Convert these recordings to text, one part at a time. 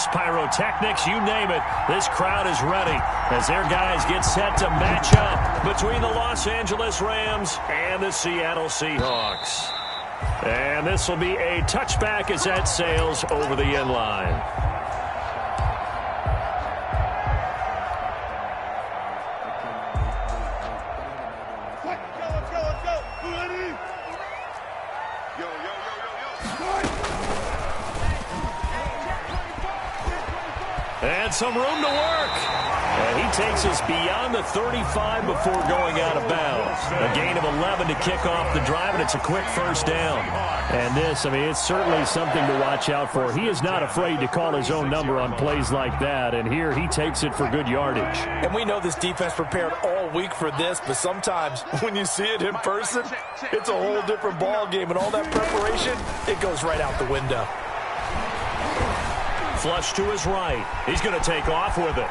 fireworks, pyrotechnics, you name it. This crowd is ready as their guys get set to match up between the Los Angeles Rams and the Seattle Seahawks. And this will be a touchback as that sails over the end line. And some room to work. And he takes us beyond the 35 before going out of bounds. A gain of 11 to kick off the drive, and it's a quick first down. And this, I mean, it's certainly something to watch out for. He is not afraid to call his own number on plays like that, and here he takes it for good yardage. And we know this defense prepared all week for this, but sometimes when you see it in person, it's a whole different ball game, and all that preparation, it goes right out the window. Flush to his right. He's going to take off with it.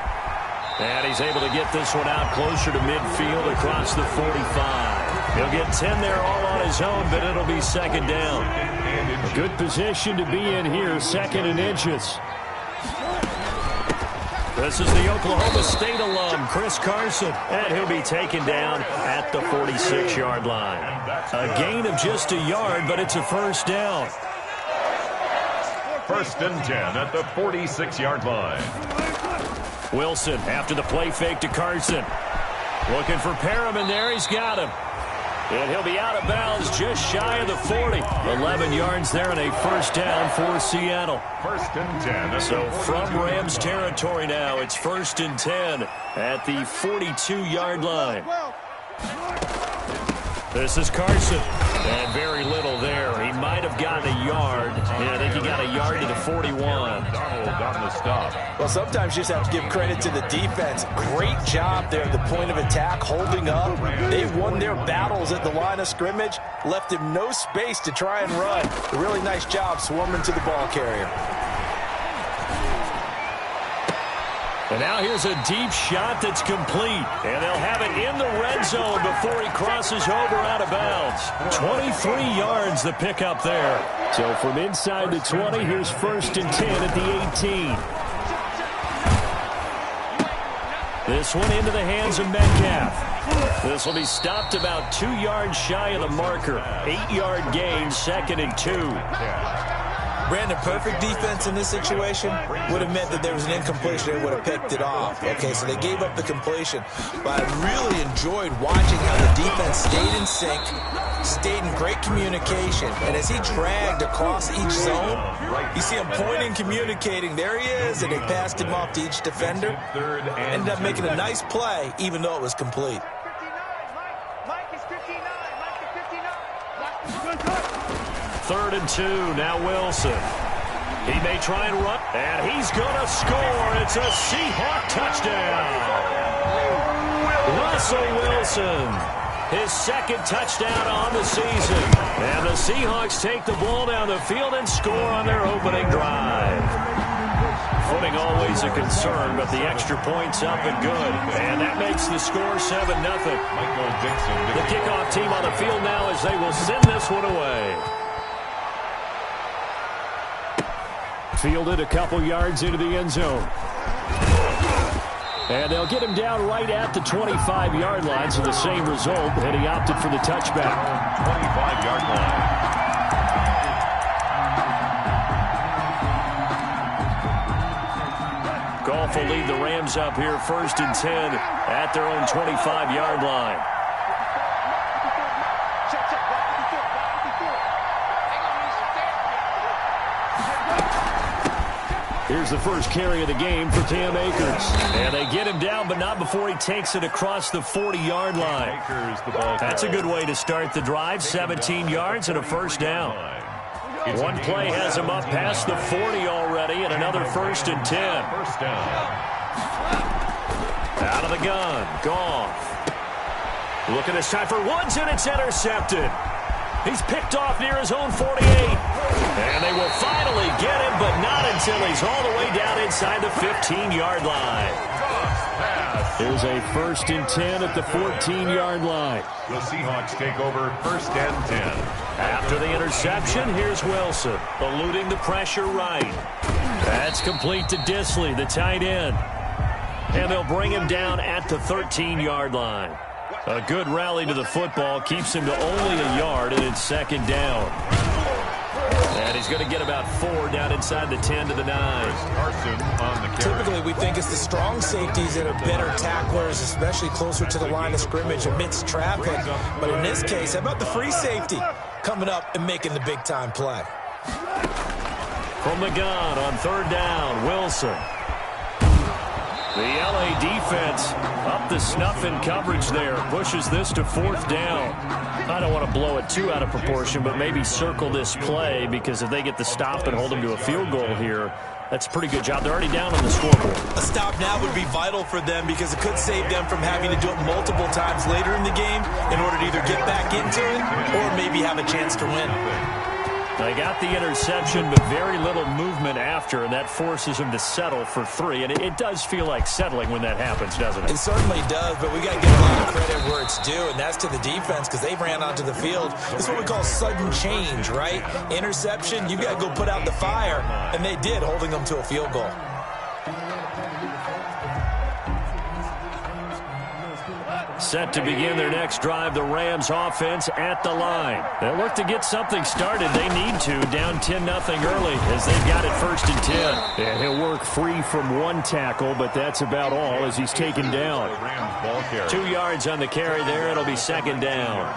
And he's able to get this one out closer to midfield across the 45. He'll get 10 there all on his own, but it'll be second down. A good position to be in here, second and inches. This is the Oklahoma State alum, Chris Carson, and he'll be taken down at the 46-yard line. A gain of just a yard, but it's a first down. First and 10 at the 46-yard line. Wilson after the play fake to Carson. Looking for Perriman there. He's got him. And he'll be out of bounds just shy of the 40. 11 yards there and a first down for Seattle. First and 10. So from Rams territory now, it's first and 10 at the 42-yard line. This is Carson. And very little there. He might have gotten a yard. Yeah, I think he got a yard to the 41. Donald on the stop. Well, sometimes you just have to give credit to the defense. Great job there at the point of attack, holding up. They won their battles at the line of scrimmage, left him no space to try and run. A really nice job swarming to the ball carrier. And now here's a deep shot that's complete. And they'll have it in the red zone before he crosses over out of bounds. 23 yards the pickup there. So from inside the 20, here's first and 10 at the 18. This one into the hands of Metcalf. This will be stopped about 2 yards shy of the marker. 8-yard gain, second and 2. Brandon, perfect defense in this situation would have meant that there was an incompletion. They would have picked it off. Okay, so they gave up the completion. But I really enjoyed watching how the defense stayed in sync, stayed in great communication. And as he dragged across each zone, you see him pointing, communicating. There he is, and they passed him off to each defender. Ended up making a nice play, even though it was complete. Third and 2, now Wilson. He may try and run, and he's going to score. It's a Seahawk touchdown. Russell Wilson, his second touchdown on the season. And the Seahawks take the ball down the field and score on their opening drive. Footing always a concern, but the extra point's up and good. And that makes the score 7-0. The kickoff team on the field now as they will send this one away. Fielded a couple yards into the end zone. And they'll get him down right at the 25-yard line, so the same result, and he opted for the touchback. 25-yard line. Goff will lead the Rams up here first and 10 at their own 25-yard line. Here's the first carry of the game for Cam Akers. And they get him down, but not before he takes it across the 40-yard line. That's a good way to start the drive. 17 yards and a first down. One play has him up past the 40 already, and another first and 10. Out of the gun, Goff. Looking this time for Woods, and it's intercepted. He's picked off near his own 48. And they will finally get him, but not until he's all the way down inside the 15-yard line. Here's a first and 10 at the 14-yard line. The Seahawks take over first and 10. After the interception, here's Wilson, eluding the pressure right. That's complete to Disley, the tight end. And they'll bring him down at the 13-yard line. A good rally to the football keeps him to only a yard, and it's second down. And he's going to get about 4 down inside the 10 to the 9. Carson on the carry. Typically, we think it's the strong safeties that are better tacklers, especially closer to the line of scrimmage amidst traffic. But in this case, how about the free safety coming up and making the big-time play? From the gun on third down, Wilson. The LA defense up the snuff in coverage there. Pushes this to fourth down. I don't want to blow it too out of proportion, but maybe circle this play, because if they get the stop and hold them to a field goal here, that's a pretty good job. They're already down on the scoreboard. A stop now would be vital for them, because it could save them from having to do it multiple times later in the game in order to either get back into it or maybe have a chance to win. They got the interception, but very little movement after, and that forces them to settle for 3. And it does feel like settling when that happens, doesn't it? It certainly does, but we got to give a lot of credit where it's due, and that's to the defense, because they ran onto the field. It's what we call sudden change, right? Interception, you got to go put out the fire, and they did, holding them to a field goal. Set to begin their next drive, the Rams offense at the line. They'll look to get something started. They need to, down 10-0 early as they've got it first and 10. And he'll work free from one tackle, but that's about all as he's taken down. 2 yards on the carry there. It'll be second down.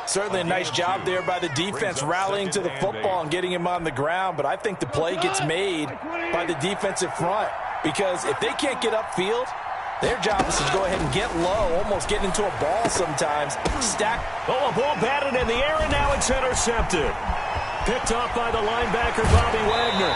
Certainly a nice job there by the defense rallying to the football and getting him on the ground, but I think the play gets made by the defensive front, because if they can't get upfield, their job is to go ahead and get low, almost get into a ball sometimes. Stack. Oh, a ball batted in the air, and now it's intercepted. Picked off by the linebacker, Bobby Wagner.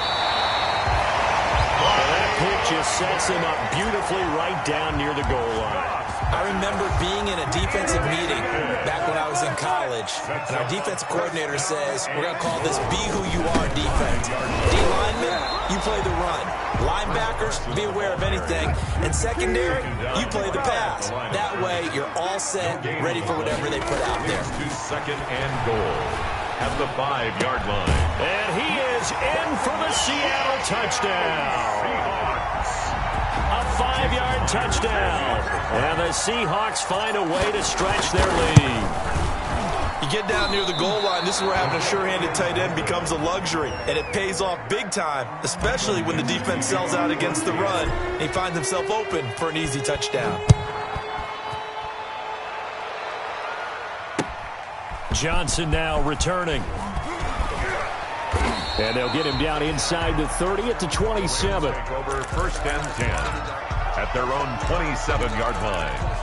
And that pitch just sets him up beautifully right down near the goal line. I remember being in a defensive meeting back when I was in college, and our defensive coordinator says, we're going to call this Be Who You Are defense. D-linemen, you play the run. Linebackers, be aware of anything. And secondary, you play the pass. That way, you're all set, ready for whatever they put out there. To second and goal at the 5-yard line. And he is in for the Seattle touchdown. A 5-yard touchdown. And the Seahawks find a way to stretch their lead. You get down near the goal line, this is where having a sure-handed tight end becomes a luxury, and it pays off big time, especially when the defense sells out against the run, and he finds himself open for an easy touchdown. Johnson now returning. And they'll get him down inside the 30 at the 27. Take over first and 10 at their own 27-yard line.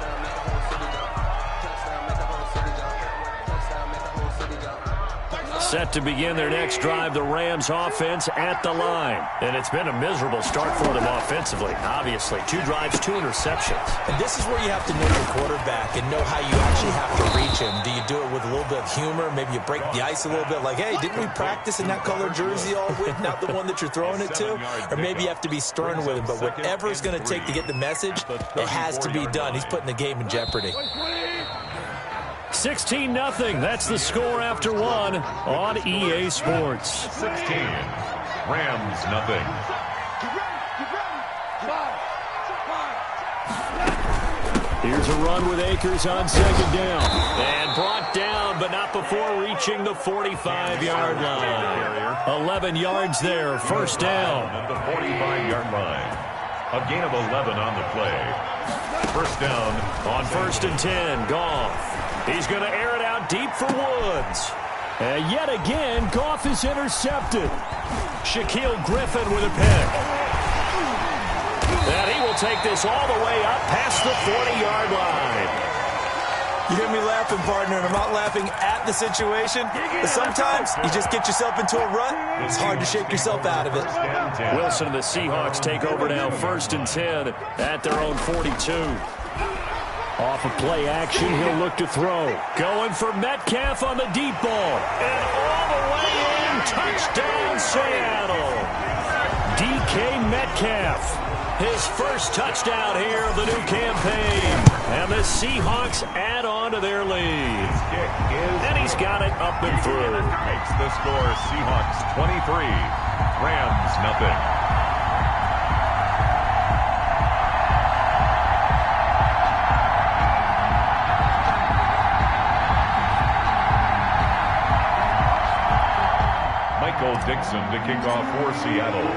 Set to begin their next drive, the Rams offense at the line. And it's been a miserable start for them offensively, obviously. 2 drives, 2 interceptions. And this is where you have to know your quarterback and know how you actually have to reach him. Do you do it with a little bit of humor? Maybe you break the ice a little bit, like, hey, didn't we practice in that color jersey all week, not the one that you're throwing it to? Or maybe you have to be stern with him. But whatever it's going to take to get the message, it has to be done. He's putting the game in jeopardy. 16-0. That's the score after 1 on EA Sports. 16. Rams nothing. Here's a run with Akers on second down. And brought down, but not before reaching the 45-yard line. 11 yards there, first down. At the 45-yard line. A gain of 11 on the play. First down. On first and 10, Goff. He's going to air it out deep for Woods. And yet again, Goff is intercepted. Shaquille Griffin with a pick. And he will take this all the way up past the 40-yard line. You hear me laughing, partner, and I'm not laughing at the situation, but sometimes you just get yourself into a rut. It's hard to shake yourself out of it. Wilson and the Seahawks take over now, first and 10 at their own 42. Off of play action, he'll look to throw. Going for Metcalf on the deep ball. And all the way in, touchdown Seattle. DK DK Metcalf. His first touchdown here of the new campaign. And the Seahawks add on to their lead. And he's got it up and through. Makes the score Seahawks 23, Rams nothing. Dixon to kick off for Seattle.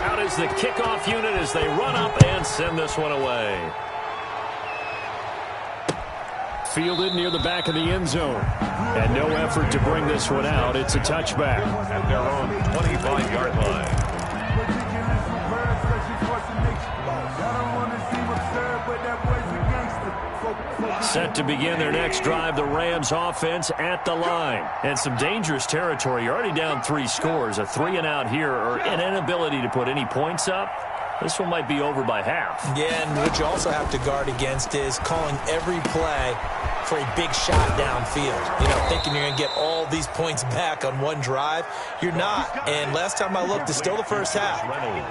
Out is the kickoff unit as they run up and send this one away. Fielded near the back of the end zone. And no effort to bring this one out. It's a touchback. At their own 25-yard line. Set to begin their next drive, the Rams offense at the line. And some dangerous territory. You're already down 3 scores. A 3-and-out here or an inability to put any points up. This one might be over by half. Yeah, and what you also have to guard against is calling every play for a big shot downfield. You know, thinking you're going to get all these points back on one drive. You're not. And last time I looked, it's still the first half.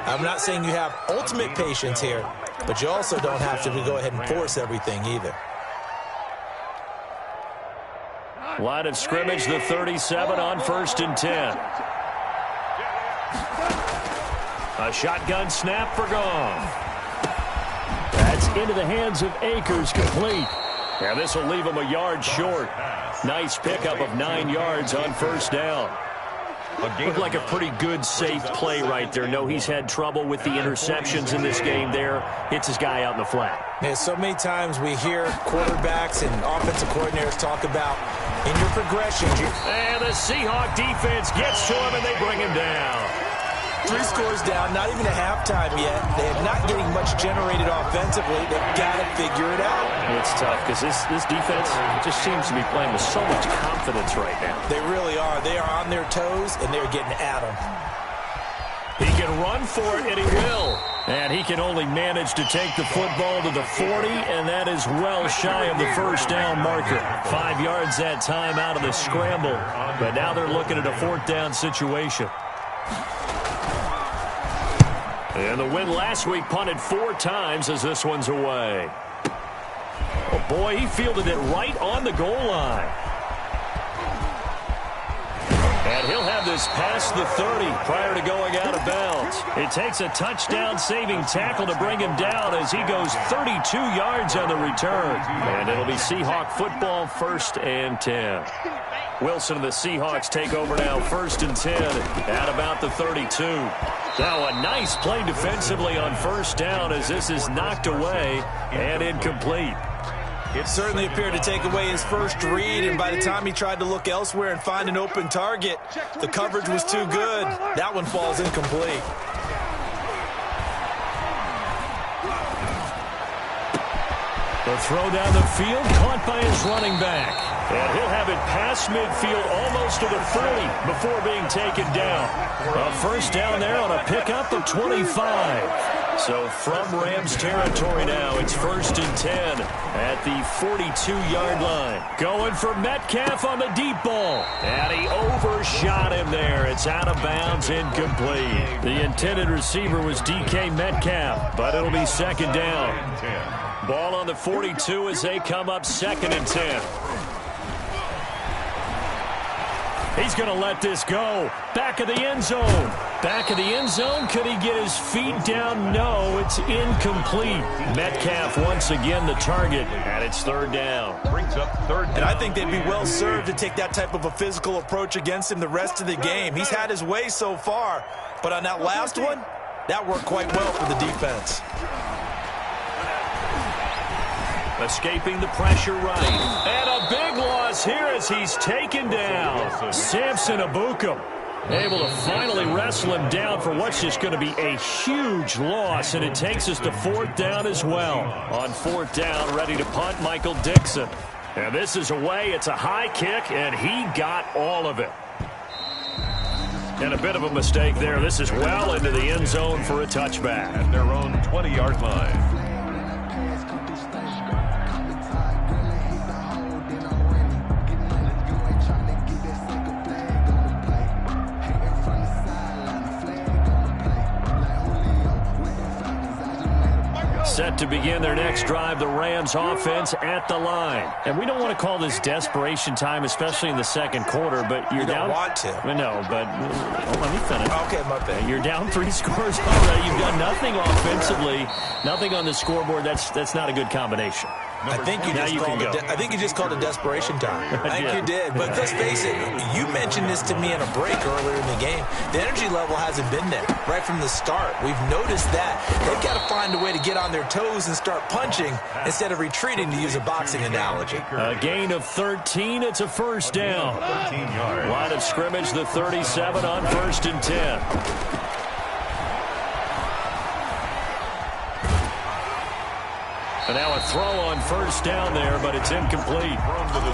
I'm not saying you have ultimate patience here, but you also don't have to go ahead and force everything either. Line of scrimmage, the 37 on 1st and 10. A shotgun snap for Goff. That's into the hands of Akers, complete. Yeah, this will leave him a yard short. Nice pickup of 9 yards on 1st down. Looked like a pretty good, safe play right there. No, he's had trouble with the interceptions in this game there. Hits his guy out in the flat. Yeah, so many times we hear quarterbacks and offensive coordinators talk about in your progressions. And the Seahawk defense gets to him, and they bring him down. 3 scores down, not even a halftime yet. They're not getting much generated offensively. They've got to figure it out. It's tough because this defense just seems to be playing with so much confidence right now. They really are. They are on their toes, and they're getting at them. He can run for it, and he will. And he can only manage to take the football to the 40, and that is well shy of the 1st down marker. 5 yards that time out of the scramble. But now they're looking at a 4th down situation. And the win last week punted 4 times as this one's away. Oh, boy, he fielded it right on the goal line. And he'll have this past the 30 prior to going out of bounds. It takes a touchdown-saving tackle to bring him down as he goes 32 yards on the return. And it'll be Seahawk football, 1st and 10. Wilson and the Seahawks take over now, 1st and 10 at about the 32. Now a nice play defensively on 1st down as this is knocked away and incomplete. It certainly appeared to take away his first read, and by the time he tried to look elsewhere and find an open target, the coverage was too good. That one falls incomplete. The throw down the field, caught by his running back. And he'll have it past midfield almost to the 30 before being taken down. A 1st down there on a pickup of 25. So from Rams territory now, it's 1st and 10 at the 42-yard line. Going for Metcalf on the deep ball. And he overshot him there. It's out of bounds, incomplete. The intended receiver was DK Metcalf, but it'll be 2nd down. Ball on the 42 as they come up 2nd and 10. He's going to let this go. Back of the end zone. Back of the end zone. Could he get his feet down? No, it's incomplete. Metcalf once again the target, and it's 3rd down. Brings up 3rd down. And I think they'd be well served to take that type of a physical approach against him the rest of the game. He's had his way so far, but on that last one, that worked quite well for the defense. Escaping the pressure right. And a big loss here as he's taken down. Samson Abukum able to finally wrestle him down for what's just going to be a huge loss. And it takes us to 4th down as well. On 4th down, ready to punt, Michael Dixon. And this is away. It's a high kick, and he got all of it. And a bit of a mistake there. This is well into the end zone for a touchback. At their own 20-yard line. Set to begin their next drive, the Rams offense at the line. And we don't want to call this desperation time, especially in the second quarter, but you're down. You don't want to. No, but let me finish. Okay, my bad. You're down 3 scores already. You've done nothing offensively, nothing on the scoreboard. That's not a good combination. I think you just called it desperation time. I think you did. But let's face it, you mentioned this to me in a break earlier in the game. The energy level hasn't been there right from the start. We've noticed that. They've got to find a way to get on their toes and start punching instead of retreating, to use a boxing analogy. A gain of 13. It's a first down. 13 yards. Line of scrimmage, the 37 on 1st and 10. And now a throw on first down there, but it's incomplete.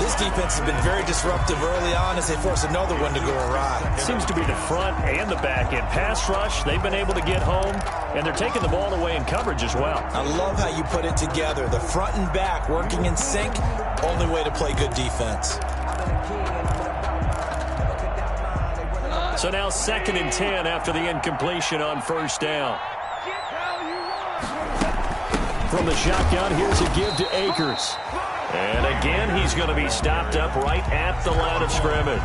This defense has been very disruptive early on as they force another one to go awry. Seems to be the front and the back end. Pass rush, they've been able to get home, and they're taking the ball away in coverage as well. I love how you put it together. The front and back working in sync, only way to play good defense. So now 2nd and 10 after the incompletion on first down. From the shotgun, here's a give to Akers. And again, he's going to be stopped up right at the line of scrimmage.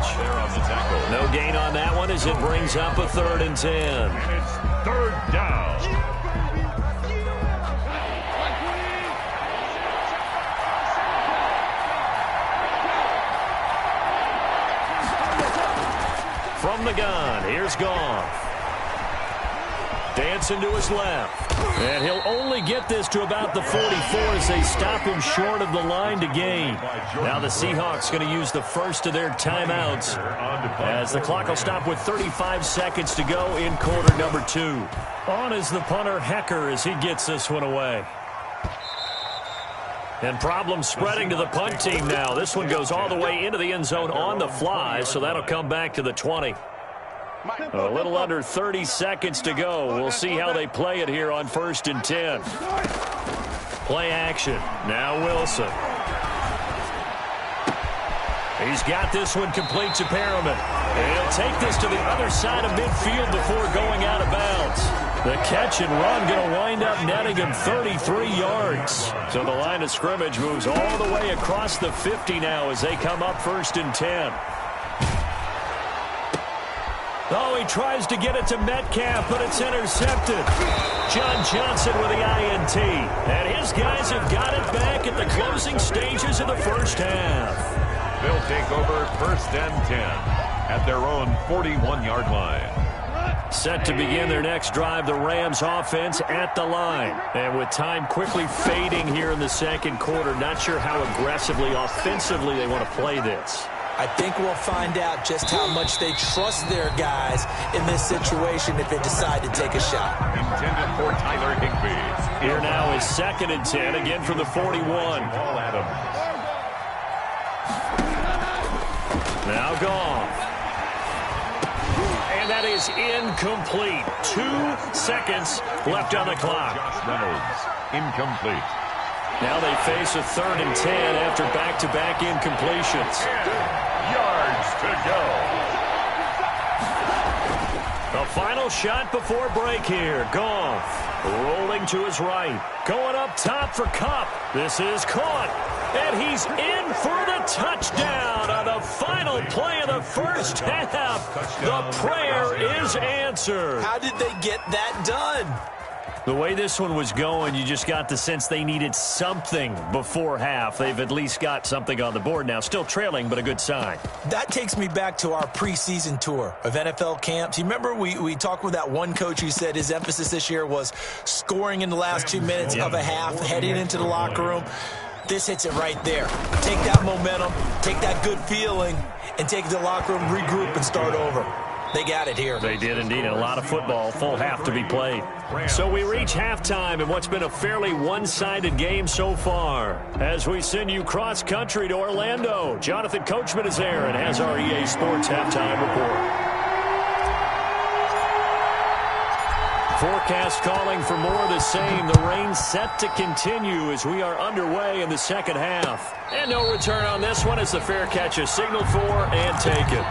No gain on that one as it brings up a 3rd and 10. And it's 3rd down. From the gun, here's Goff. Dancing to his left. And he'll only get this to about the 44 as they stop him short of the line to gain. Now the Seahawks going to use the first of their timeouts as the clock will stop with 35 seconds to go in quarter number 2. On is the punter Hecker as he gets this one away. And problems spreading to the punt team now. This one goes all the way into the end zone on the fly, so that'll come back to the 20. A little under 30 seconds to go. We'll see how they play it here on 1st and 10. Play action. Now Wilson. He's got this one complete to Perriman. And he'll take this to the other side of midfield before going out of bounds. The catch and run going to wind up netting him 33 yards. So the line of scrimmage moves all the way across the 50 now as they come up 1st and 10. Oh, he tries to get it to Metcalf, but it's intercepted. John Johnson with the INT. And his guys have got it back at the closing stages of the first half. They'll take over 1st and 10 at their own 41-yard line. Set to begin their next drive, the Rams offense at the line. And with time quickly fading here in the second quarter, not sure how aggressively, offensively they want to play this. I think we'll find out just how much they trust their guys in this situation if they decide to take a shot. Intended for Tyler Higbee. Here now is 2nd and 10, again from the 41. Paul Adams. Now Goff. And that is incomplete. 2 seconds left on the clock. Josh Reynolds, incomplete. Now they face a 3rd and 10 after back-to-back incompletions. 10 yards to go. The final shot before break here. Goff rolling to his right. Going up top for Kupp. This is caught. And he's in for the touchdown on the final play of the first half. The prayer is answered. How did they get that done? The way this one was going, you just got the sense they needed something before half. They've at least got something on the board now. Still trailing, but a good sign. That takes me back to our preseason tour of NFL camps. You remember we talked with that one coach who said his emphasis this year was scoring in the last 2 minutes of a half, heading into the locker room. This hits it right there. Take that momentum, take that good feeling, and take the locker room, regroup, and start over. They got it here. They did indeed. A lot of football, full half to be played. So we reach halftime in what's been a fairly one-sided game so far. As we send you cross-country to Orlando, Jonathan Coachman is there and has our EA Sports halftime report. Forecast calling for more of the same. The rain set to continue as we are underway in the second half. And no return on this one as the fair catch is signaled for and taken.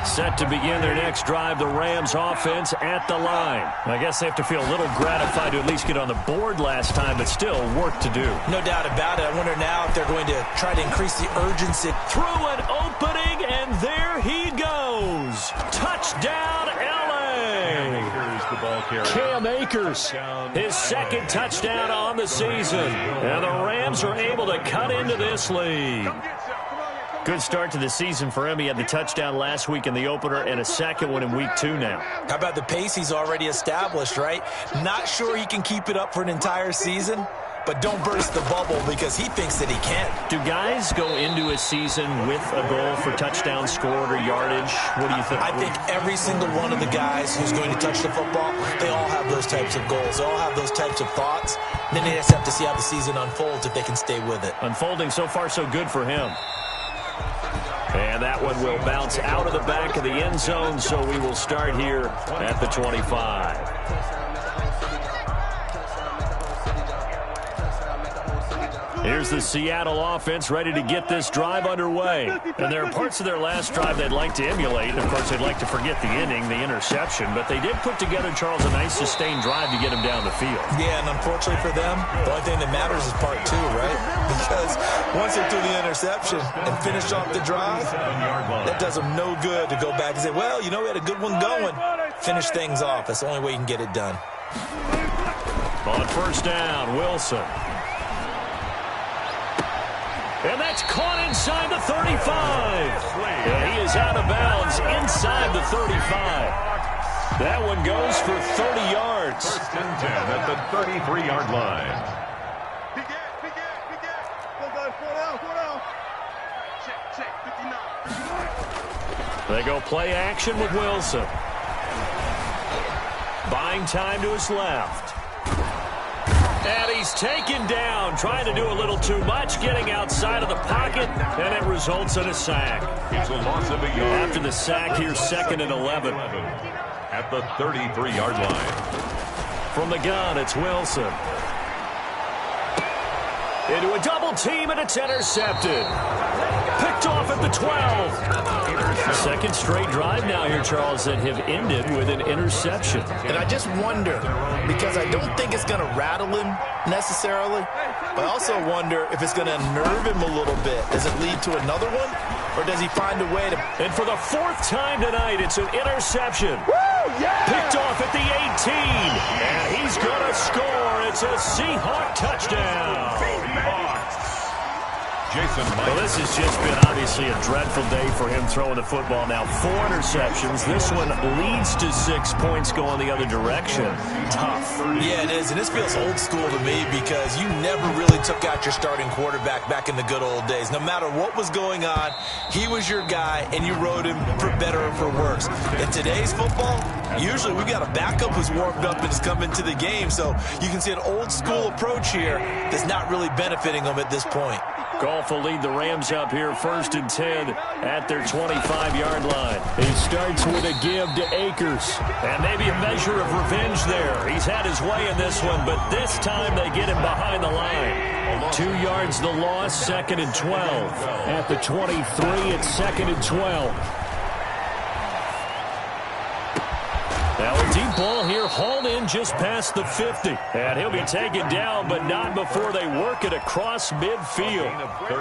Set to begin their next drive, the Rams offense at the line. I guess they have to feel a little gratified to at least get on the board last time, but still work to do. No doubt about it. I wonder now if they're going to try to increase the urgency. Through an opening, and there he goes. Touchdown, L.A. Cam Akers, his second touchdown on the season. And the Rams are able to cut into this lead. Good start to the season for him. He had the touchdown last week in the opener and a second one in week 2 now. How about the pace he's already established, right? Not sure he can keep it up for an entire season, but don't burst the bubble because he thinks that he can. Do guys go into a season with a goal for touchdown scored or yardage? What do you think? I think every single one of the guys who's going to touch the football, they all have those types of goals. They all have those types of thoughts. Then they just have to see how the season unfolds if they can stay with it. Unfolding so far so good for him. And that one will bounce out of the back of the end zone, so we will start here at the 25. Here's the Seattle offense ready to get this drive underway. And there are parts of their last drive they'd like to emulate. Of course, they'd like to forget the inning, the interception. But they did put together, Charles, a nice sustained drive to get him down the field. Yeah, and unfortunately for them, the only thing that matters is part 2, right? Because once they threw the interception and finished off the drive, that does them no good to go back and say, well, you know, we had a good one going. Finish things off. That's the only way you can get it done. On first down, Wilson. And that's caught inside the 35. And he is out of bounds inside the 35. That one goes for 30 yards. First and 10 at the 33-yard line. They go play action with Wilson. Buying time to his left. And he's taken down, trying to do a little too much, getting outside of the pocket, and it results in a sack. It's a loss of a yard. After the sack, here's 2nd and 11. At the 33-yard line. From the gun, it's Wilson. Into a double team, and it's intercepted. Picked off at the 12. Second straight drive now here, Charles, that have ended with an interception. And I just wonder, because I don't think it's going to rattle him necessarily, but I also wonder if it's going to unnerve him a little bit. Does it lead to another one, or does he find a way to... And for the 4th time tonight, it's an interception. Picked off at the 18. And he's going to score. It's a Seahawk touchdown. Well, this has just been obviously a dreadful day for him throwing the football. Now 4 interceptions. This one leads to 6 points going the other direction. Tough. Yeah, it is. And this feels old school to me because you never really took out your starting quarterback back in the good old days. No matter what was going on, he was your guy, and you rode him for better or for worse. In today's football, usually we got a backup who's warmed up and has come into the game. So you can see an old school approach here that's not really benefiting them at this point. Goff will lead the Rams up here 1st and 10 at their 25-yard line. He starts with a give to Akers. And maybe a measure of revenge there. He's had his way in this one, but this time they get him behind the line. 2 yards the loss, 2nd and 12. At the 23, it's 2nd and 12. Now a deep ball here, hauled in just past the 50. And he'll be taken down, but not before they work it across midfield.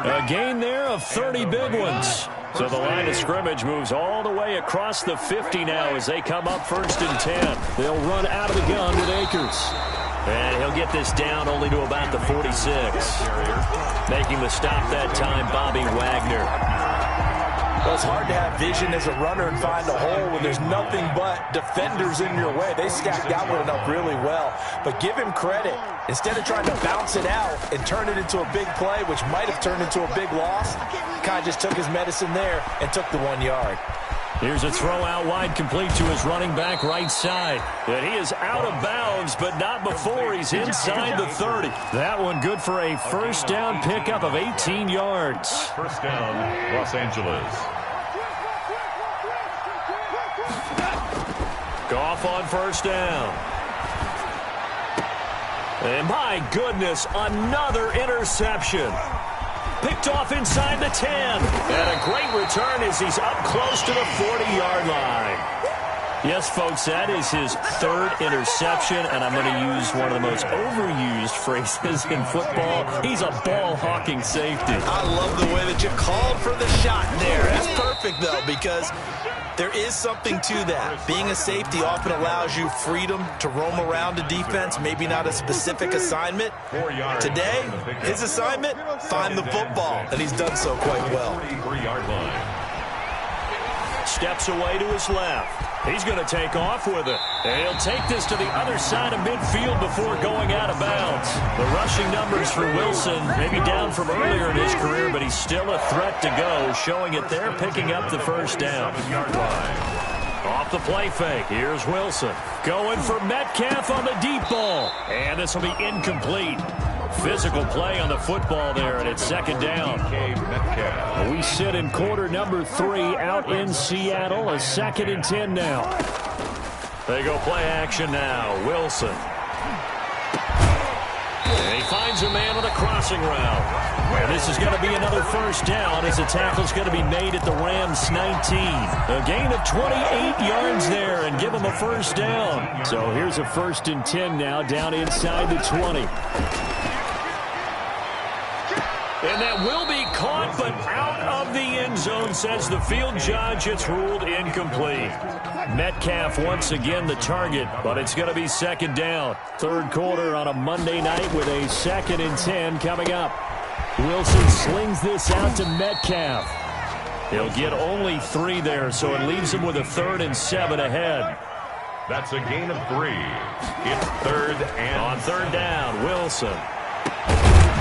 A gain there of 30 big ones. So the line of scrimmage moves all the way across the 50 now as they come up 1st and 10. They'll run out of the gun with Akers. And he'll get this down only to about the 46. Making the stop that time, Bobby Wagner. Well, it's hard to have vision as a runner and find a hole when there's nothing but defenders in your way. They stacked that one up really well. But give him credit. Instead of trying to bounce it out and turn it into a big play, which might have turned into a big loss, kind of just took his medicine there and took the 1 yard. Here's a throw out wide, complete to his running back right side. And he is out of bounds, but not before he's inside the 30. That one good for a first down pickup of 18 yards. First down, Los Angeles. Goff on first down. And my goodness, another interception. Picked off inside the 10. And a great return as he's up close to the 40-yard line. Yes, folks, that is his third interception, and I'm going to use one of the most overused phrases in football. He's a ball-hawking safety. I love the way that you called for the shot there. That's perfect, though, because there is something to that. Being a safety often allows you freedom to roam around a defense, maybe not a specific assignment. Today, his assignment, find the football, and he's done so quite well. Steps away to his left. He's going to take off with it. And he'll take this to the other side of midfield before going out of bounds. The rushing numbers for Wilson maybe down from earlier in his career, but he's still a threat to go, showing it there, picking up the first down. Off the play fake. Here's Wilson. Going for Metcalf on the deep ball. And this will be incomplete. Physical play on the football there, and it's second down. We sit in quarter number 3 out in Seattle. A 2nd and 10 now. They go play action now. Wilson. And he finds a man on a crossing route. And this is going to be another first down as the tackle's going to be made at the Rams 19. A gain of 28 yards there and give them a first down. So here's a 1st and 10 now down inside the 20. And that will be caught, but out of the end zone, says the field judge. It's ruled incomplete. Metcalf once again the target, but it's going to be second down. Third quarter on a Monday night with a 2nd and 10 coming up. Wilson slings this out to Metcalf. He'll get only 3 there, so it leaves him with a 3rd and 7 ahead. That's a gain of 3. It's 3rd and on 3rd down, Wilson.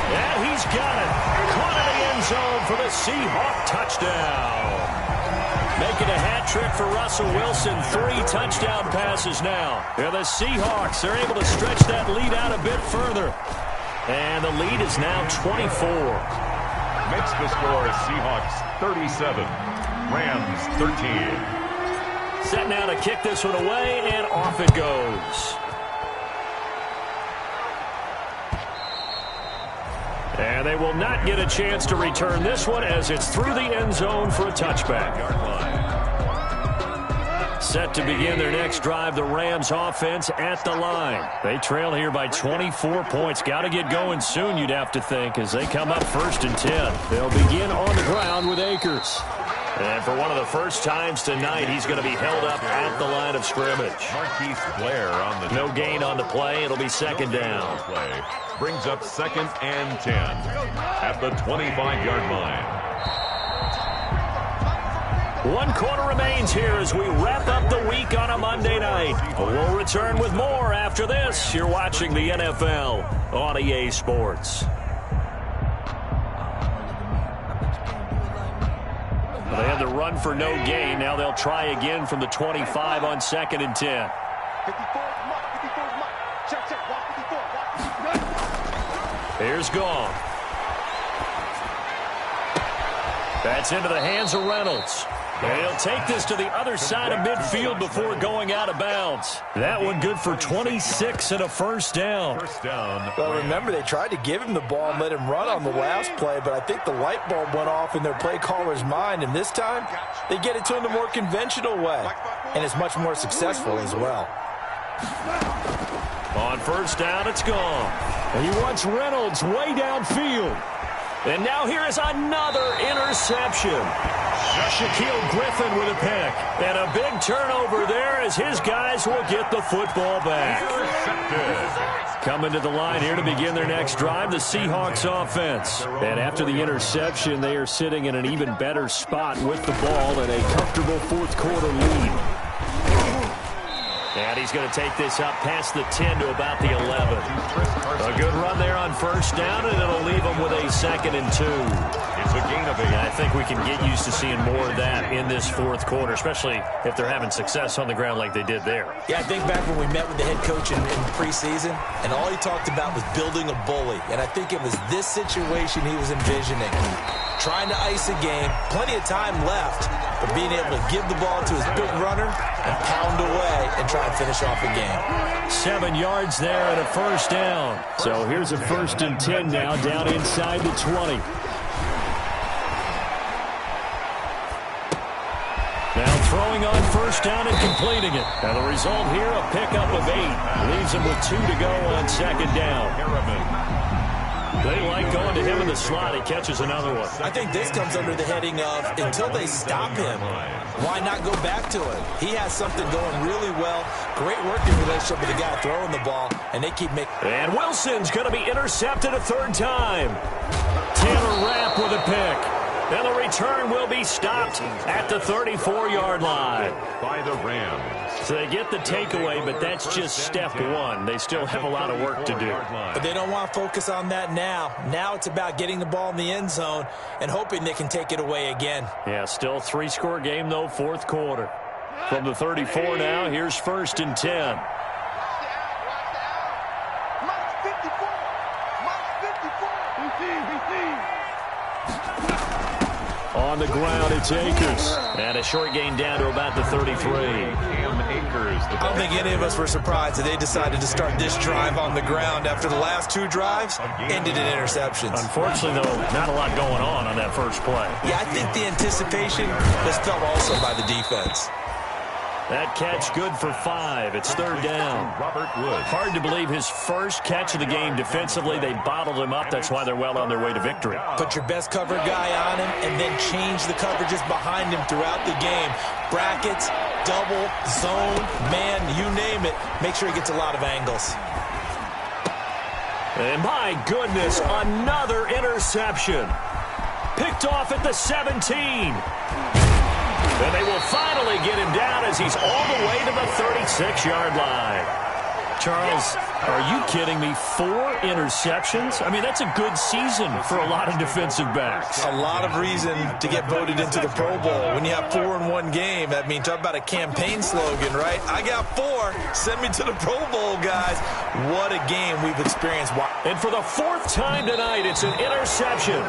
And he's got it. Caught in the end zone for the Seahawk touchdown. Making a hat trick for Russell Wilson. 3 touchdown passes now. And the Seahawks are able to stretch that lead out a bit further. And the lead is now 24. Makes the score Seahawks 37, Rams 13. Set now to kick this one away, and off it goes. And they will not get a chance to return this one as it's through the end zone for a touchback. Set to begin their next drive, the Rams offense at the line. They trail here by 24 points. Got to get going soon, you'd have to think, as they come up 1st and 10. They'll begin on the ground with Akers. And for one of the first times tonight, he's going to be held up at the line of scrimmage. Marquise Blair on the no gain on the play. It'll be second down. Play brings up 2nd and 10 at the 25-yard line. 1 quarter remains here as we wrap up the week on a Monday night. We'll return with more after this. You're watching the NFL on EA Sports. They had the run for no gain. Now they'll try again from the 25 on 2nd and 10. Here's Gong. That's into the hands of Reynolds. And he'll take this to the other side of midfield before going out of bounds. That one good for 26 and a first down. Well, remember, they tried to give him the ball and let him run on the last play, but I think the light bulb went off in their play caller's mind, and this time they get it to him the more conventional way, and it's much more successful as well. On first down, it's gone. And he wants Reynolds way downfield. And now here is another interception. Shaquille Griffin with a pick. And a big turnover there as his guys will get the football back. Coming to the line here to begin their next drive, the Seahawks offense. And after the interception, they are sitting in an even better spot with the ball and a comfortable 4th quarter lead. And he's going to take this up past the 10 to about the 11. A good run there on first down, and it'll leave him with a 2nd and 2. It's a gain of 8. I think we can get used to seeing more of that in this 4th quarter, especially if they're having success on the ground like they did there. Yeah, I think back when we met with the head coach in preseason, and all he talked about was building a bully. And I think it was this situation he was envisioning. Trying to ice a game, plenty of time left, but being able to give the ball to his big runner and pound away and try and finish off the game. 7 yards there and a first down. So here's a 1st and 10 now down inside the 20. Now throwing on first down and completing it. And the result here, a pickup of 8. Leaves him with 2 to go on second down. They like going to him in the slot. He catches another one. I think this comes under the heading of until they stop him, why not go back to him? He has something going really well. Great working relationship with the guy throwing the ball, and they keep making. And Wilson's going to be intercepted a third time. Taylor Rapp with a pick. And the return will be stopped at the 34-yard line. By the Rams. So they get the takeaway, but that's just step one. They still have a lot of work to do. But they don't want to focus on that now. Now it's about getting the ball in the end zone and hoping they can take it away again. Yeah, still 3-score game, though, fourth quarter. From the 34 now, here's 1st and 10. On the ground, it's Akers. And a short gain down to about the 33. I don't think any of us were surprised that they decided to start this drive on the ground after the last 2 drives ended in interceptions. Unfortunately, though, not a lot going on that first play. Yeah, I think the anticipation was felt also by the defense. That catch good for 5. It's 3rd down. Robert Woods. Hard to believe his first catch of the game defensively. They bottled him up. That's why they're well on their way to victory. Put your best cover guy on him and then change the coverages behind him throughout the game. Brackets, double, zone, man, you name it. Make sure he gets a lot of angles. And my goodness, another interception. Picked off at the 17. And they will finally get him down as he's all the way to the 36-yard line. Charles, are you kidding me? 4 interceptions? I mean, that's a good season for a lot of defensive backs. A lot of reason to get voted into the Pro Bowl. When you have 4 in one game, that means talk about a campaign slogan, right? I got 4. Send me to the Pro Bowl, guys. What a game we've experienced. And for the 4th time tonight, it's an interception.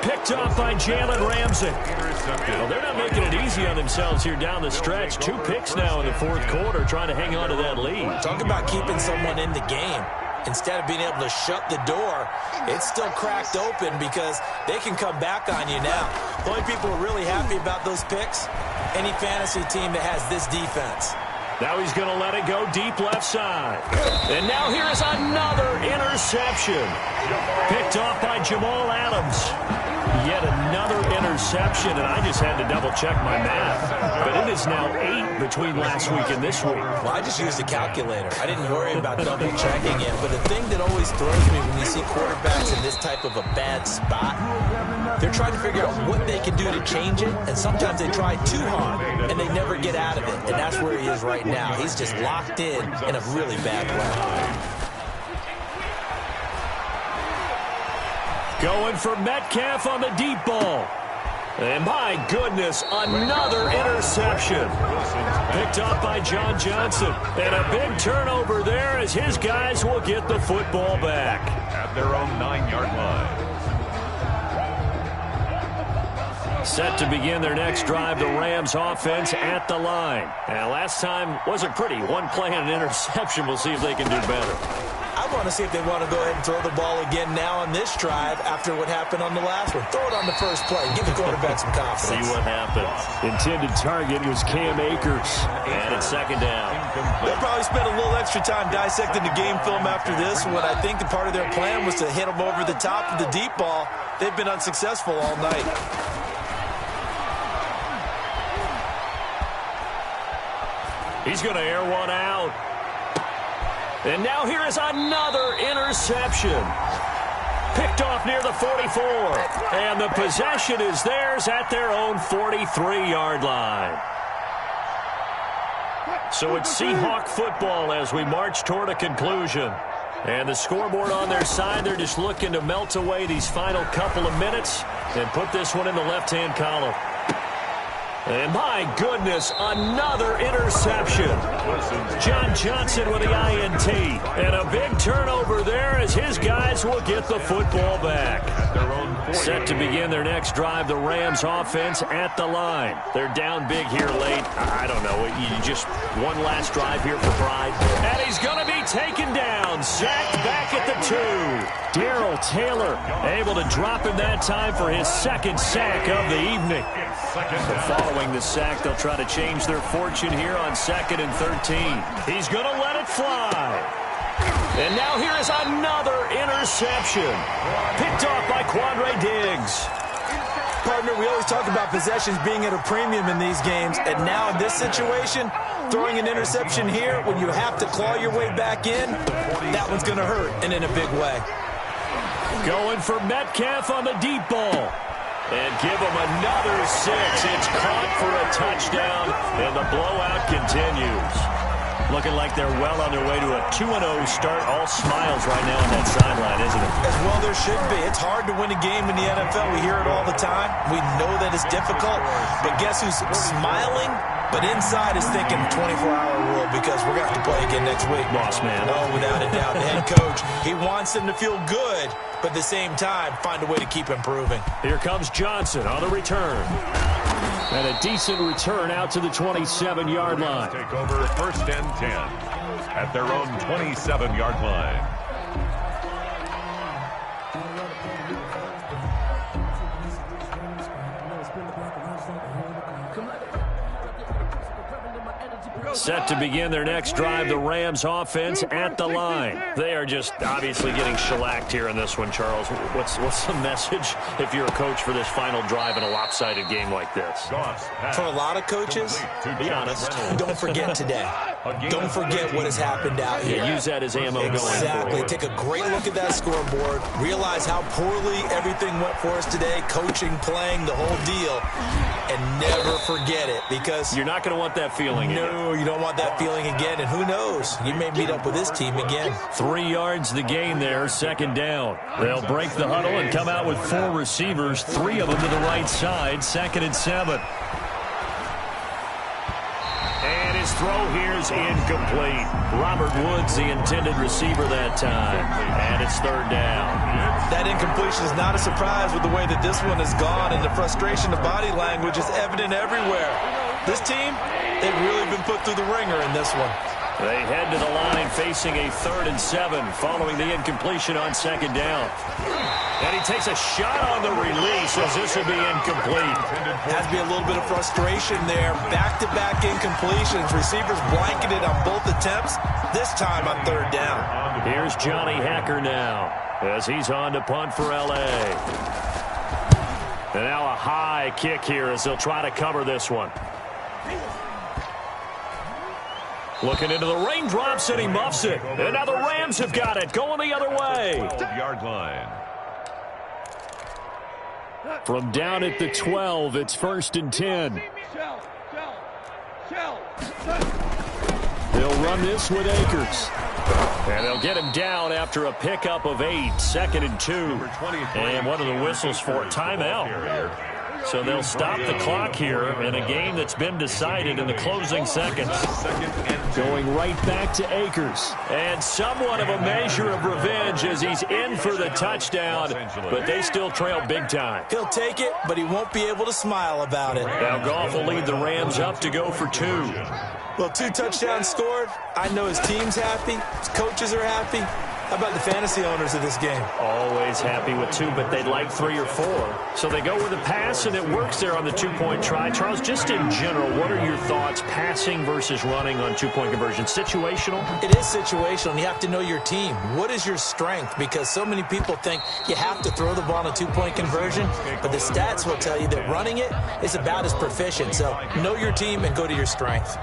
Picked off by Jalen Ramsey. Well, they're not making it easy on themselves here down the stretch. 2 picks now in the 4th quarter, trying to hang on to that lead. Talk about keeping someone in the game. Instead of being able to shut the door, it's still cracked open because they can come back on you now. The only people who are really happy about those picks, any fantasy team that has this defense. Now he's going to let it go deep left side. And now here is another interception. Picked off by Jamal Adams. Yet another interception, and I just had to double-check my math. But it is now 8 between last week and this week. Well, I just used a calculator. I didn't worry about double-checking it. But the thing that always throws me when you see quarterbacks in this type of a bad spot, they're trying to figure out what they can do to change it, and sometimes they try too hard, and they never get out of it. And that's where he is right now. He's just locked in a really bad way. Going for Metcalf on the deep ball. And my goodness, another interception. Picked up by John Johnson. And a big turnover there as his guys will get the football back. At their own 9-yard line. Set to begin their next drive, the Rams offense at the line. And last time wasn't pretty. 1 play and an interception. We'll see if they can do better. I want to see if they want to go ahead and throw the ball again now on this drive after what happened on the last one. Throw it on the first play. Give the quarterback some confidence. See what happens. Intended target was Cam Akers. And it's 2nd down. They'll probably spend a little extra time dissecting the game film after this one. I think the part of their plan was to hit them over the top of the deep ball. They've been unsuccessful all night. He's going to air one out. And now here is another interception. Picked off near the 44. And the possession is theirs at their own 43-yard line. So it's Seahawk football as we march toward a conclusion. And the scoreboard on their side, they're just looking to melt away these final couple of minutes and put this one in the left-hand column. And my goodness, another interception. John Johnson with the INT. And a big turnover there as his guys will get the football back. Set to begin their next drive, the Rams offense at the line. They're down big here late. I don't know. You just one last drive here for pride. And he's going to be taken down. Sacked back at the 2. Darrell Taylor able to drop him that time for his 2nd sack of the evening. The following Following the sack, they'll try to change their fortune here on 2nd and 13. He's going to let it fly. And now here is another interception. Picked off by Quandre Diggs. Partner, we always talk about possessions being at a premium in these games, and now in this situation, throwing an interception here when you have to claw your way back in, that one's going to hurt, and in a big way. Going for Metcalf on the deep ball. And give him another 6. It's caught for a touchdown, and the blowout continues. Looking like they're well on their way to a 2-0 start. All smiles right now on that sideline, isn't it? As well there should be. It's hard to win a game in the NFL. We hear it all the time. We know that it's difficult. But guess who's smiling? But inside is thinking 24-hour rule because we're going to have to play again next week. Boss man. Oh, without a doubt. The head coach, he wants them to feel good, but at the same time, find a way to keep improving. Here comes Johnson on the return. And a decent return out to the 27-yard line. Take over 1st and 10 at their own 27-yard line. Set to begin their next drive, the Rams offense at the line. They are just obviously getting shellacked here in this one, Charles. What's the message if you're a coach for this final drive in a lopsided game like this? For a lot of coaches, be honest, don't forget today. Don't forget what has happened out here. Yeah, use that as ammo going forward. Exactly. Take a great look at that scoreboard. Realize how poorly everything went for us today, coaching, playing, the whole deal. And never forget it because you're not going to want that feeling again. No, you don't want that feeling again. And who knows? You may meet up with this team again. 3 yards the gain there, 2nd down. They'll break the huddle and come out with 4 receivers, 3 of them to the right side, 2nd and 7. And his throw here is incomplete. Robert Woods, the intended receiver that time. And it's 3rd down. That incompletion is not a surprise with the way that this one has gone, and the frustration of body language is evident everywhere. This team, they've really been put through the ringer in this one. They head to the line facing a 3rd and 7 following the incompletion on 2nd down. And he takes a shot on the release as this will be incomplete. Has to be a little bit of frustration there. Back-to-back incompletions. Receivers blanketed on both attempts, this time on 3rd down. Here's Johnny Hacker now as he's on to punt for L.A. And now a high kick here as they'll try to cover this one. Looking into the raindrops, and he muffs it. And now the Rams have got it, going the other way. 12-yard line. From down at the 12, it's 1st and 10. They'll run this with Akers. And they'll get him down after a pickup of 8, 2nd and 2. And one of the whistles for timeout. So they'll stop the clock here in a game that's been decided in the closing seconds. Going right back to Akers. And somewhat of a measure of revenge as he's in for the touchdown, but they still trail big time. He'll take it, but he won't be able to smile about it. Now Goff will lead the Rams up to go for 2. Well, 2 touchdowns scored. I know his team's happy. His coaches are happy. How about the fantasy owners of this game? Always happy with 2, but they'd like 3 or 4. So they go with a pass, and it works there on the 2-point try. Charles, just in general, what are your thoughts passing versus running on 2-point conversion? Situational? It is situational, and you have to know your team. What is your strength? Because so many people think you have to throw the ball on a 2-point conversion, but the stats will tell you that running it is about as proficient. So know your team and go to your strength.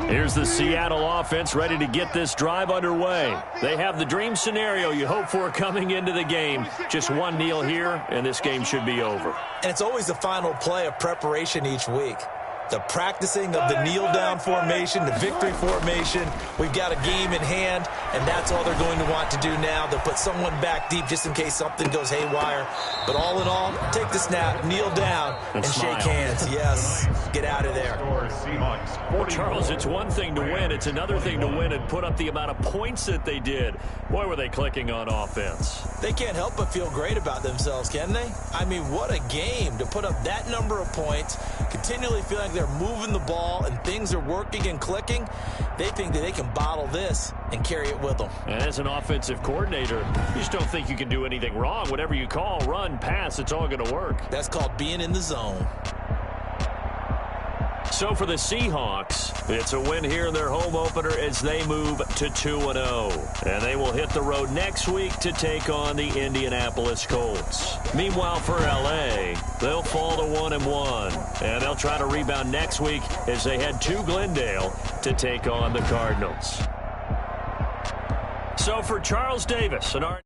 Here's the Seattle offense ready to get this drive underway. They have the dream scenario you hope for coming into the game. Just one kneel here, and this game should be over. And it's always the final play of preparation each week. The practicing of the kneel-down formation, the victory formation. We've got a game in hand, and that's all they're going to want to do now. They'll put someone back deep just in case something goes haywire. But all in all, take the snap, kneel down, and shake hands. Yes, get out of there. Well, Charles, it's one thing to win. It's another thing to win and put up the amount of points that they did. Boy, were they clicking on offense. They can't help but feel great about themselves, can they? I mean, what a game to put up that number of points, continually feeling like they're moving the ball and things are working and clicking. they think that they can bottle this and carry it with them. And as an offensive coordinator, you just don't think you can do anything wrong. Whatever you call, run, pass, it's all going to work. That's called being in the zone. So for the Seahawks, it's a win here in their home opener as they move to 2-0. And they will hit the road next week to take on the Indianapolis Colts. Meanwhile, for L.A., they'll fall to 1-1. And they'll try to rebound next week as they head to Glendale to take on the Cardinals. So for Charles Davis and our